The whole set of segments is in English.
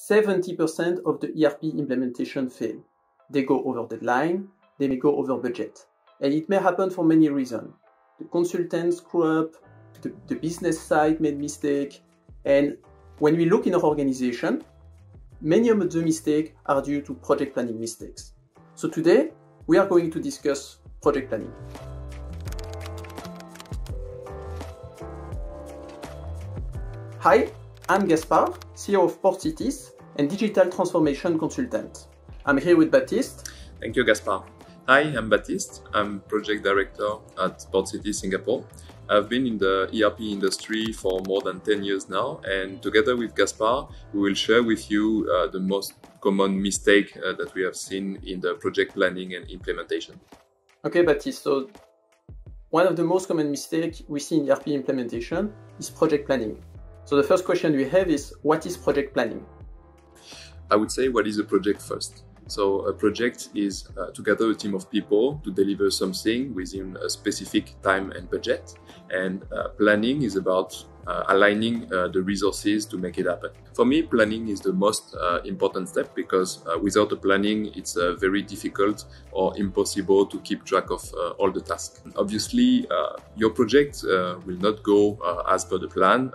70% of the ERP implementation fail. They go over deadline, they may go over budget. And it may happen for many reasons. The consultant screw up, the business side made mistake, and when we look in our organization, many of the mistakes are due to project planning mistakes. So today, we are going to discuss project planning. Hi, I'm Gaspard, CEO of Port Cities and Digital Transformation Consultant. I'm here with Baptiste. Thank you, Gaspard. Hi, I'm Baptiste. I'm Project Director at Port Cities Singapore. I've been in the ERP industry for more than 10 years now, and together with Gaspard, we will share with you the most common mistake that we have seen in the project planning and implementation. Okay, Baptiste, so one of the most common mistakes we see in ERP implementation is project planning. So the first question we have is, what is project planning? I would say, what is a project first? So a project is to gather a team of people to deliver something within a specific time and budget. And planning is about aligning the resources to make it happen. For me, planning is the most important step because without a planning, it's very difficult or impossible to keep track of all the tasks. Obviously, your project will not go as per the plan.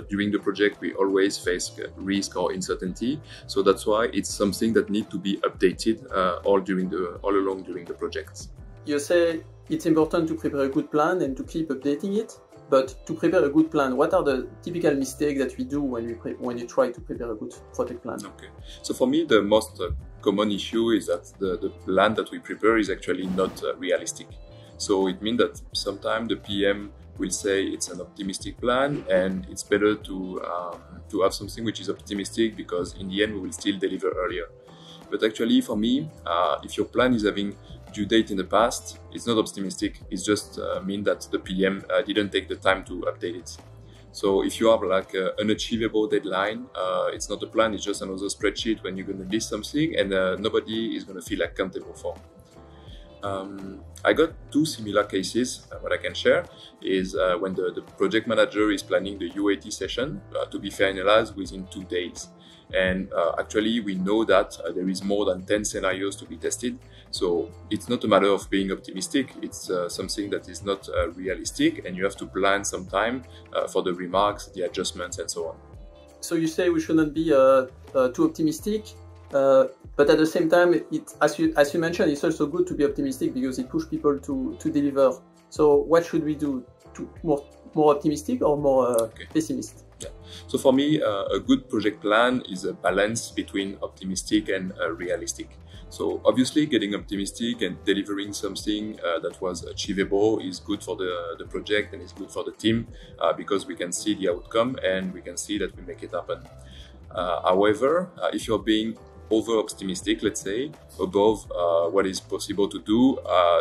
During the project, we always face risk or uncertainty. So that's why it's something that needs to be updated all along during the project. You say it's important to prepare a good plan and to keep updating it. But to prepare a good plan, what are the typical mistakes that we do when you try to prepare a good project plan? Okay. So for me, the most common issue is that the plan that we prepare is actually not realistic. So it means that sometimes the PM will say it's an optimistic plan and it's better to have something which is optimistic because in the end we will still deliver earlier. But actually for me, if your plan is having due date in the past, it's not optimistic. It's just mean that the PM didn't take the time to update it. So if you have like an unachievable deadline, it's not a plan, it's just another spreadsheet when you're going to list something and nobody is going to feel accountable for. I got two similar cases. What I can share is when the project manager is planning the UAT session to be finalized within 2 days. And actually, we know that there is more than 10 scenarios to be tested. So it's not a matter of being optimistic. It's something that is not realistic, and you have to plan some time for the remarks, the adjustments, and so on. So you say we shouldn't be too optimistic, but at the same time, as you mentioned, it's also good to be optimistic because it pushes people to deliver. So what should we do? More optimistic or more pessimistic? Yeah. So for me, a good project plan is a balance between optimistic and realistic. So obviously getting optimistic and delivering something that was achievable is good for the project and is good for the team because we can see the outcome and we can see that we make it happen. However, if you're being over-optimistic, let's say, above what is possible to do,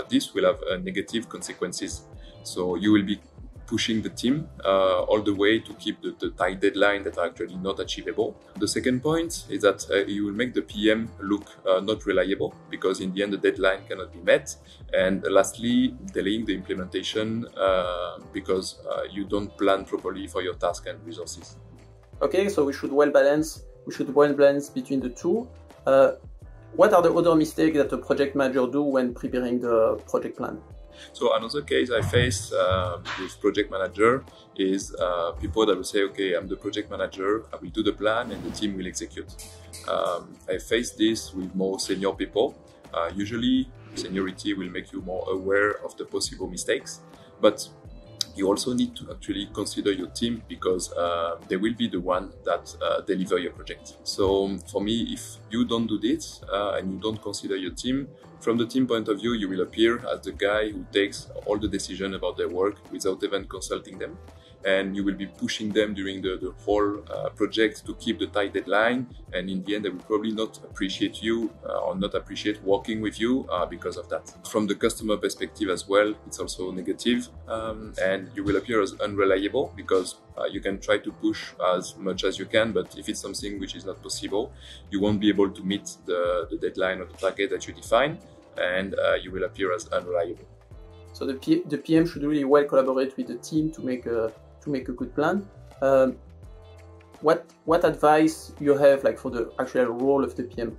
this will have negative consequences. So you will be pushing the team all the way to keep the tight deadline that are actually not achievable. The second point is that you will make the PM look not reliable because in the end the deadline cannot be met. And lastly, delaying the implementation because you don't plan properly for your task and resources. Okay, so we should well balance between the two. What are the other mistakes that a project manager do when preparing the project plan? So another case I face with project manager is people that will say, okay, I'm the project manager, I will do the plan and the team will execute. I face this with more senior people. Usually seniority will make you more aware of the possible mistakes, but you also need to actually consider your team because they will be the one that deliver your project. So for me, if you don't do this and you don't consider your team, from the team point of view, you will appear as the guy who takes all the decision about their work without even consulting them. And you will be pushing them during the whole project to keep the tight deadline. And in the end, they will probably not appreciate you or not appreciate working with you because of that. From the customer perspective as well, it's also negative. And you will appear as unreliable because you can try to push as much as you can, but if it's something which is not possible, you won't be able to meet the deadline or the target that you define, and you will appear as unreliable. So the PM should really well collaborate with the team to make a good plan. what advice you have like for the actual role of the PM?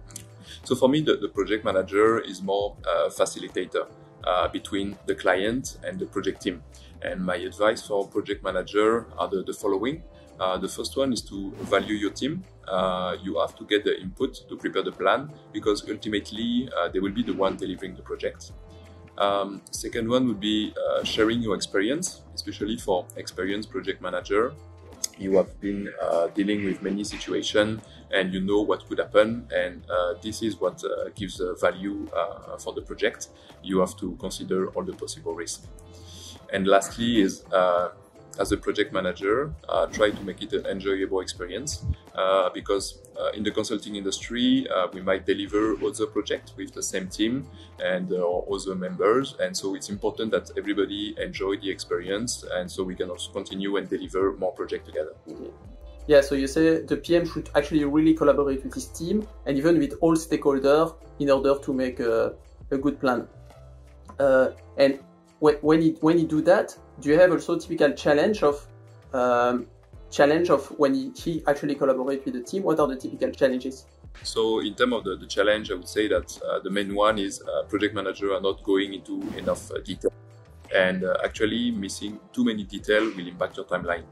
So for me, the project manager is more a facilitator between the client and the project team. And my advice for project manager are the following. The first one is to value your team. You have to get the input to prepare the plan because ultimately they will be the one delivering the project. Second one would be sharing your experience, especially for experienced project manager. You have been dealing with many situations and you know what could happen, and this is what gives value for the project. You have to consider all the possible risks. And lastly is, as a project manager, try to make it an enjoyable experience because in the consulting industry, we might deliver other projects with the same team and other members. And so it's important that everybody enjoy the experience. And so we can also continue and deliver more projects together. Okay. Yeah, so you say the PM should actually really collaborate with his team and even with all stakeholders in order to make a good plan. And when you do that, do you have also a typical challenge of when he actually collaborates with the team? What are the typical challenges? So in terms of the challenge, I would say that the main one is project managers are not going into enough detail, and actually missing too many details will impact your timeline.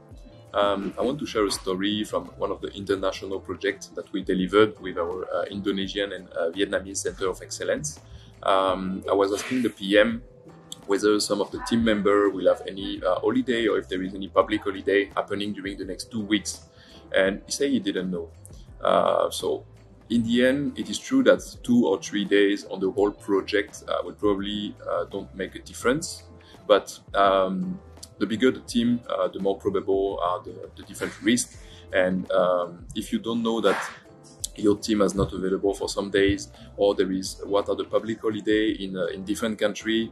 I want to share a story from one of the international projects that we delivered with our Indonesian and Vietnamese Center of Excellence. I was asking the PM whether some of the team members will have any holiday or if there is any public holiday happening during the next 2 weeks. And he said he didn't know. So in the end, it is true that 2 or 3 days on the whole project will probably don't make a difference. But the bigger the team, the more probable are the different risks. And if you don't know that your team is not available for some days, or there is what are the public holiday in different countries,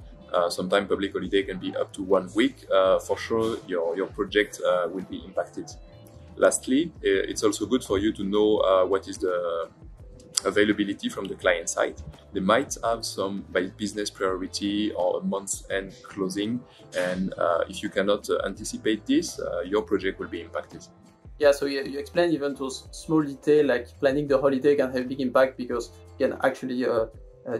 sometimes public holiday can be up to 1 week. For sure, your project will be impacted. Lastly, it's also good for you to know what is the availability from the client side. They might have some by business priority or a month-end closing, and if you cannot anticipate this, your project will be impacted. Yeah, so you explained even those small details like planning the holiday can have a big impact because you can actually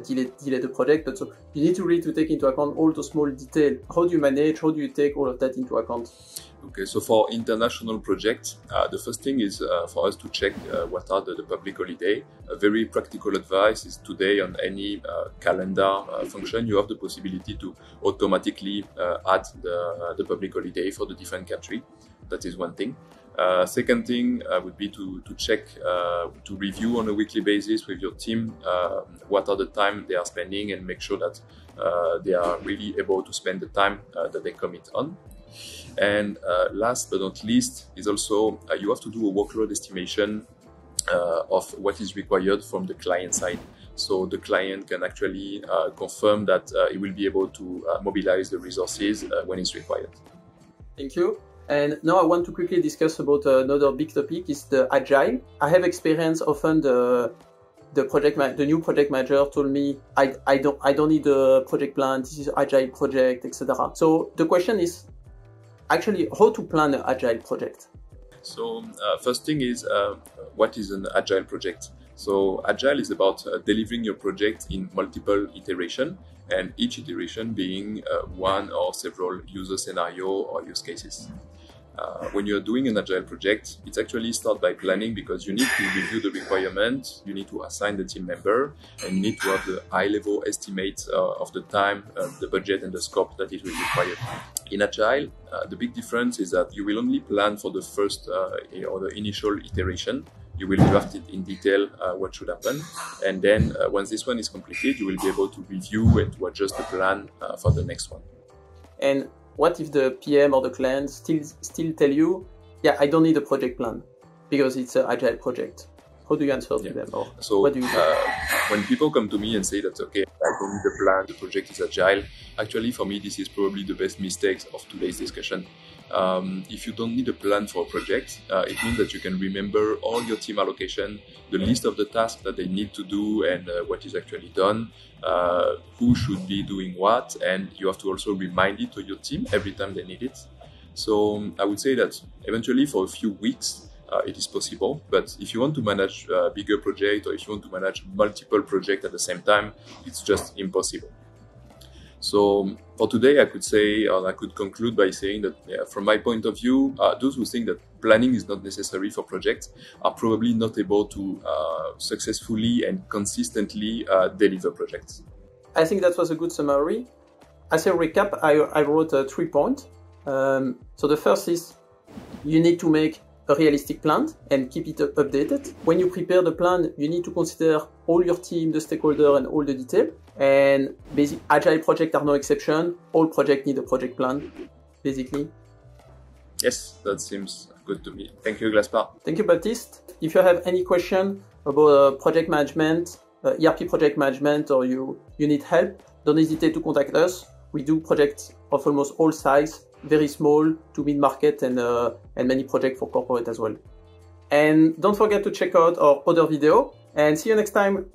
delay the project. But so you need to really take into account all the small details. How do you manage? How do you take all of that into account? Okay, so for international projects, the first thing is for us to check what are the public holiday. A very practical advice is today on any calendar function, you have the possibility to automatically add the public holiday for the different country. That is one thing. Second thing would be to check, to review on a weekly basis with your team what are the time they are spending and make sure that they are really able to spend the time that they commit on. And last but not least is also you have to do a workload estimation of what is required from the client side. So the client can actually confirm that he will be able to mobilize the resources when it's required. Thank you. And now I want to quickly discuss about another big topic, is the agile. I have experience often the new project manager told me I don't need a project plan. This is an agile project, etc. So the question is actually how to plan an agile project. So first thing is what is an agile project? So agile is about delivering your project in multiple iterations, and each iteration being one or several user scenario or use cases. When you're doing an agile project, it's actually start by planning because you need to review the requirements, you need to assign the team member, and you need to have the high-level estimate of the time, the budget, and the scope that it will require. In agile, the big difference is that you will only plan for the first or the initial iteration. You will draft it in detail what should happen, and then once this one is completed, you will be able to review and to adjust the plan for the next one. And what if the PM or the client still tell you, yeah, I don't need a project plan because it's an agile project? How do you answer to them? Or so what do you do? When people come to me and say that, okay, I don't need a plan, the project is agile, actually for me this is probably the best mistake of today's discussion. If you don't need a plan for a project, it means that you can remember all your team allocation, the list of the tasks that they need to do and what is actually done, who should be doing what, and you have to also remind it to your team every time they need it. So I would say that eventually for a few weeks, it is possible. But if you want to manage a bigger project, or if you want to manage multiple projects at the same time, it's just impossible. So for today, I could say, or I could conclude by saying that, from my point of view, those who think that planning is not necessary for projects are probably not able to successfully and consistently deliver projects. I think that was a good summary. As a recap, I wrote 3 points. So the first is you need to make a realistic plan and keep it updated. When you prepare the plan, you need to consider all your team, the stakeholder, and all the detail. And basic agile projects are no exception. All projects need a project plan, basically. Yes, that seems good to me. Thank you, Gaspard. Thank you, Baptiste. If you have any question about project management, ERP project management, or you need help, don't hesitate to contact us. We do projects of almost all size, very small to mid-market, and many projects for corporate as well. And don't forget to check out our other video, and see you next time.